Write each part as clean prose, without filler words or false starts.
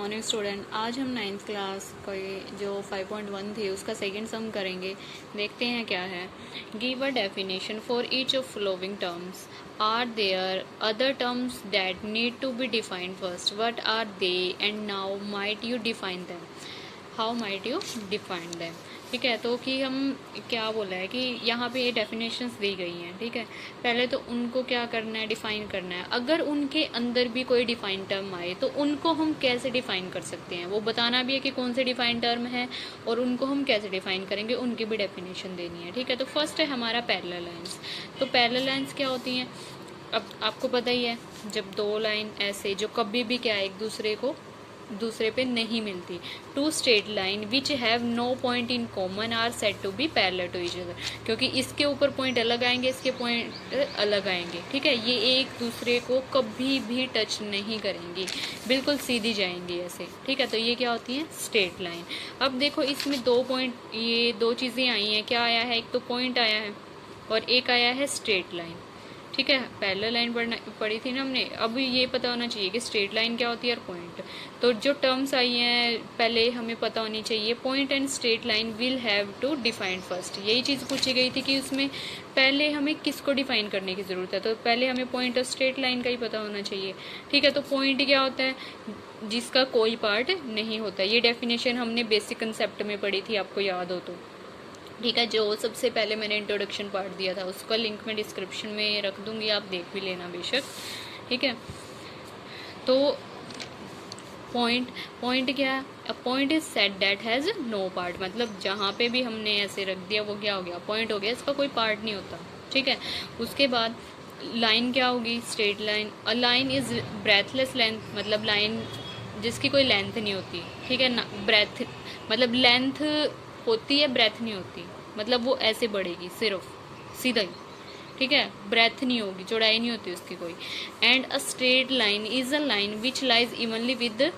Morning student. आज हम 9th class के जो 5.1 थी उसका सेकंड सम करेंगे। देखते हैं क्या है। Give a definition for each of following terms. Are there other terms that need to be defined first? What are they and now might you define them? How might you define them? ठीक है, तो कि हम क्या बोला है कि यहाँ पे ये डेफिनेशंस दी गई हैं। ठीक है, पहले तो उनको क्या करना है, डिफाइन करना है। अगर उनके अंदर भी कोई डिफाइन टर्म आए तो उनको हम कैसे डिफाइन कर सकते हैं, वो बताना भी है कि कौन से डिफाइन टर्म है और उनको हम कैसे डिफाइन करेंगे, उनकी भी डेफिनेशन देनी है। ठीक है, तो फर्स्ट है हमारा पैरेलल लाइंस। तो पैरेलल लाइंस क्या होती हैं, अब आपको पता ही है, जब दो लाइन ऐसे जो कभी भी क्या है एक दूसरे पे नहीं मिलती। Two straight line which have no point in common are said to be parallel to each other. क्योंकि इसके ऊपर पॉइंट अलग आएंगे, इसके पॉइंट अलग आएंगे। ठीक है, ये एक दूसरे को कभी भी टच नहीं करेंगी, बिल्कुल सीधी जाएंगी ऐसे। ठीक है, तो ये क्या होती है, स्ट्रेट लाइन। अब देखो इसमें दो पॉइंट, ये दो चीज़ें आई हैं। क्या आया है, एक तो पॉइंट आया है और एक आया है स्ट्रेट लाइन। ठीक है, पैरेलल लाइन पढ़ी थी ना हमने। अब ये पता होना चाहिए कि स्ट्रेट लाइन क्या होती है और पॉइंट। तो जो टर्म्स आई हैं पहले हमें पता होनी चाहिए। Point and straight line will have to define first, यही चीज़ पूछी गई थी कि उसमें पहले हमें किसको डिफाइन करने की ज़रूरत है। तो पहले हमें पॉइंट और स्ट्रेट लाइन का ही पता होना चाहिए। ठीक है, तो पॉइंट क्या होता है, जिसका कोई पार्ट नहीं होता। ये डेफिनेशन हमने बेसिक कंसेप्ट में पढ़ी थी, आपको याद हो तो। ठीक है, जो सबसे पहले मैंने इंट्रोडक्शन पार्ट दिया था उसका लिंक मैं डिस्क्रिप्शन में रख दूंगी, आप देख भी लेना बेशक। ठीक है, तो पॉइंट क्या है, a point is set that has no part. मतलब जहाँ पे भी हमने ऐसे रख दिया वो क्या हो गया, पॉइंट हो गया, इसका कोई पार्ट नहीं होता। ठीक है, उसके बाद लाइन क्या होगी, straight line. A line is breathless length, मतलब लाइन जिसकी कोई लेंथ नहीं होती। ठीक है ना, ब्रेथ मतलब लेंथ होती है, ब्रेथ नहीं होती। मतलब वो ऐसे बढ़ेगी सिर्फ सीधा ही। ठीक है, ब्रेथ नहीं होगी, चौड़ाई नहीं होती उसकी कोई। And a straight line is a line which lies evenly with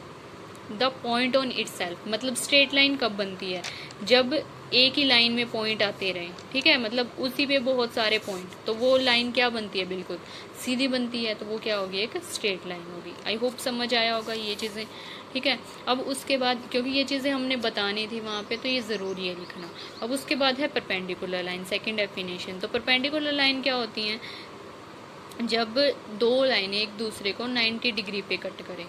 the point on it self. मतलब स्ट्रेट लाइन कब बनती है, जब एक ही लाइन में पॉइंट आते रहें। ठीक है, मतलब उसी पे बहुत सारे पॉइंट, तो वो लाइन क्या बनती है, बिल्कुल सीधी बनती है। तो वो क्या होगी, एक स्ट्रेट लाइन होगी। आई होप समझ आया होगा ये चीज़ें। ठीक है, अब उसके बाद क्योंकि ये चीज़ें हमने बतानी थी वहाँ पे, तो ये ज़रूरी है लिखना। अब उसके बाद है परपेंडिकुलर लाइन, सेकेंड डेफिनेशन। तो परपेंडिकुलर लाइन क्या होती हैं, जब दो लाइनें एक दूसरे को 90 डिग्री पे कट करें।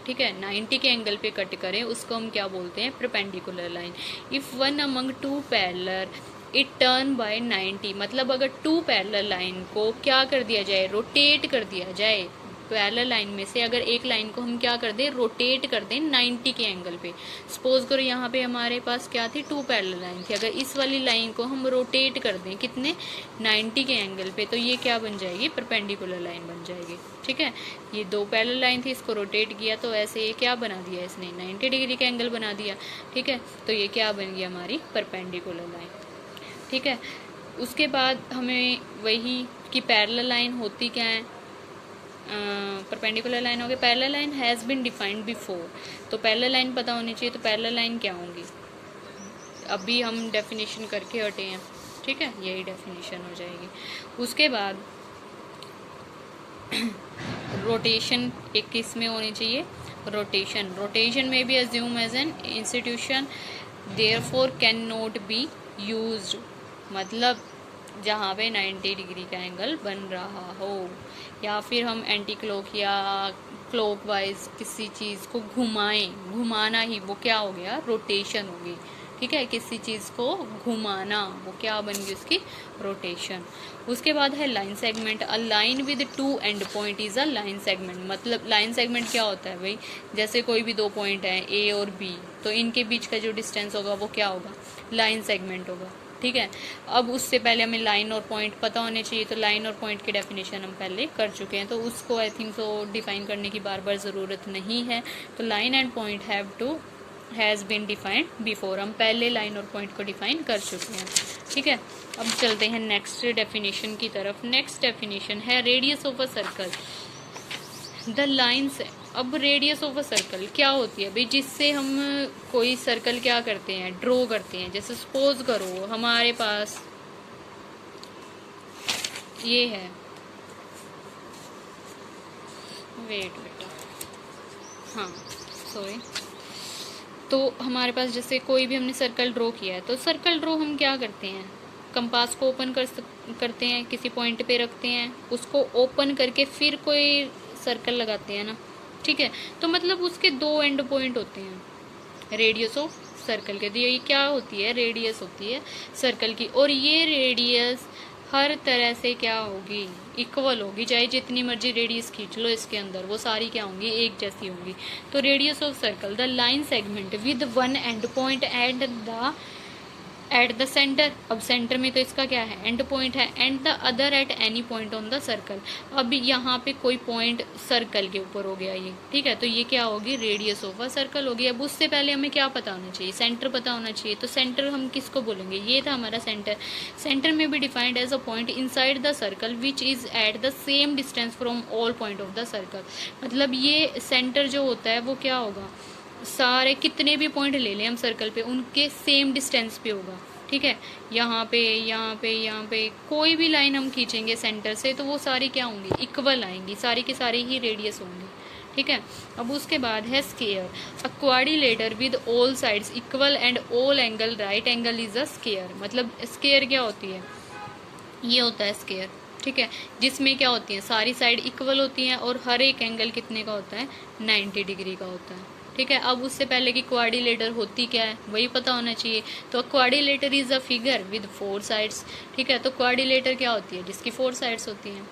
ठीक है, 90 के एंगल पे कट करें, उसको हम क्या बोलते हैं, perpendicular line. If one among two parallel it turn by 90। मतलब अगर टू पैरेलल लाइन को क्या कर दिया जाए, रोटेट कर दिया जाए। पैरेलल लाइन में से अगर एक लाइन को हम क्या कर दें, रोटेट कर दें 90 के एंगल पे। सपोज करो यहाँ पे हमारे पास क्या थी, टू पैरेलल लाइन थी। अगर इस वाली लाइन को हम रोटेट कर दें कितने, 90 के एंगल पे, तो ये क्या बन जाएगी, परपेंडिकुलर लाइन बन जाएगी। ठीक है, ये दो पैरेलल लाइन थी, इसको रोटेट किया तो ऐसे ये क्या बना दिया, इसने 90 डिग्री का एंगल बना दिया। ठीक है, तो ये क्या बन गई, हमारी परपेंडिकुलर लाइन। ठीक है, उसके बाद हमें वही कि पैरेलल लाइन होती क्या है, परपेंडिकुलर लाइन हो गई। Parallel line has been defined before, तो पैरेलल लाइन पता होनी चाहिए। तो पैरेलल लाइन क्या होंगी, अभी हम डेफिनेशन करके हटे हैं। ठीक है, यही डेफिनेशन हो जाएगी। उसके बाद रोटेशन एक किस में होनी चाहिए, रोटेशन में भी assume as an institution therefore can not be used. मतलब जहाँ पे 90 डिग्री का एंगल बन रहा हो, या फिर हम एंटी क्लॉक या क्लॉक वाइज किसी चीज़ को घुमाना ही वो क्या हो गया, रोटेशन होगी। ठीक है, किसी चीज़ को घुमाना, वो क्या बन गई, उसकी रोटेशन। उसके बाद है line segment. A line with two and point is a line segment. मतलब लाइन सेगमेंट क्या होता है भाई, जैसे कोई भी दो पॉइंट हैं ए और बी, तो इनके बीच का जो डिस्टेंस होगा वो क्या होगा, लाइन सेगमेंट होगा। ठीक है, अब उससे पहले हमें लाइन और पॉइंट पता होने चाहिए। तो लाइन और पॉइंट की डेफिनेशन हम पहले कर चुके हैं, तो उसको आई थिंक सो डिफाइन करने की बार बार ज़रूरत नहीं है। तो line and point has been defined before, हम पहले लाइन और पॉइंट को डिफाइन कर चुके हैं। ठीक है, अब चलते हैं नेक्स्ट डेफिनेशन की तरफ। नेक्स्ट डेफिनेशन है radius of a circle. The lines. अब रेडियस ऑफ अ सर्कल क्या होती है भाई, जिससे हम कोई सर्कल क्या करते हैं, ड्रॉ करते हैं। जैसे सपोज करो हमारे पास ये है, वेट बेटा, हाँ सॉरी। तो हमारे पास जैसे कोई भी हमने सर्कल ड्रॉ किया है, तो सर्कल ड्रॉ हम क्या करते हैं, कंपास को ओपन करते हैं, किसी पॉइंट पे रखते हैं, उसको ओपन करके फिर कोई सर्कल लगाते हैं ना, ठीक है। तो मतलब उसके दो एंड पॉइंट होते हैं रेडियस ऑफ सर्कल के। ये क्या होती है, रेडियस होती है सर्कल की, और ये रेडियस हर तरह से क्या होगी, इक्वल होगी, चाहे जितनी मर्जी रेडियस खींच लो इसके अंदर, वो सारी क्या होंगी, एक जैसी होंगी। तो radius of circle, the line segment with one and point at the centre. अब सेंटर में तो इसका क्या है, एंड पॉइंट है, and the other at any point on the circle. अब यहाँ पे कोई पॉइंट सर्कल के ऊपर हो गया ये, ठीक है, तो ये क्या होगी, रेडियस ऑफ अ सर्कल होगी। अब उससे पहले हमें क्या पता होना चाहिए, सेंटर पता होना चाहिए। तो सेंटर हम किसको बोलेंगे, ये था हमारा सेंटर। सेंटर में भी defined as a point inside the circle which is at the same distance from all point of the circle. मतलब ये सेंटर जो होता है वो क्या होगा, सारे कितने भी पॉइंट ले लें हम सर्कल पे, उनके सेम डिस्टेंस पे होगा, ठीक है। यहाँ पे यहाँ पे यहाँ पे कोई भी लाइन हम खींचेंगे सेंटर से तो वो सारी क्या होंगी, इक्वल आएंगी, सारी के सारे ही रेडियस होंगे, ठीक है। अब उसके बाद है square, a quadrilateral with all sides equal and all angle right angle is a square. मतलब स्केयर क्या होती है, ये होता है स्केयर, ठीक है, जिसमें क्या होती है, सारी साइड इक्वल होती हैं और हर एक एंगल कितने का होता है, 90 डिग्री का होता है, ठीक है। अब उससे पहले कि क्वाड्रिलेटर होती क्या है वही पता होना चाहिए। तो quadrilateral is a figure with 4 sides, ठीक है। तो क्वाड्रिलेटर क्या होती है, जिसकी 4 साइड्स होती हैं,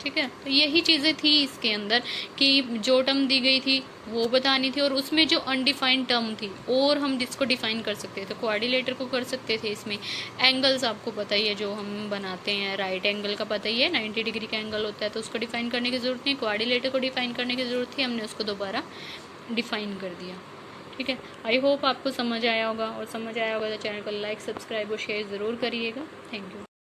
ठीक है। तो यही चीज़ें थी इसके अंदर कि जो टर्म दी गई थी वो बतानी थी, और उसमें जो अनडिफाइंड टर्म थी और हम जिसको डिफाइन कर सकते थे, तो क्वाड्रिलेटर को कर सकते थे। इसमें एंगल्स आपको पता ही है, जो हम बनाते हैं, राइट एंगल का पता ही है, 90 डिग्री का एंगल होता है, तो उसको डिफाइन करने की ज़रूरत नहीं, क्वाड्रिलेटर को डिफाइन करने की ज़रूरत थी, हमने उसको दोबारा डिफाइन कर दिया, ठीक है। आई होप आपको समझ आया होगा, और समझ आया होगा तो चैनल को लाइक, सब्सक्राइब और शेयर ज़रूर करिएगा। Thank you.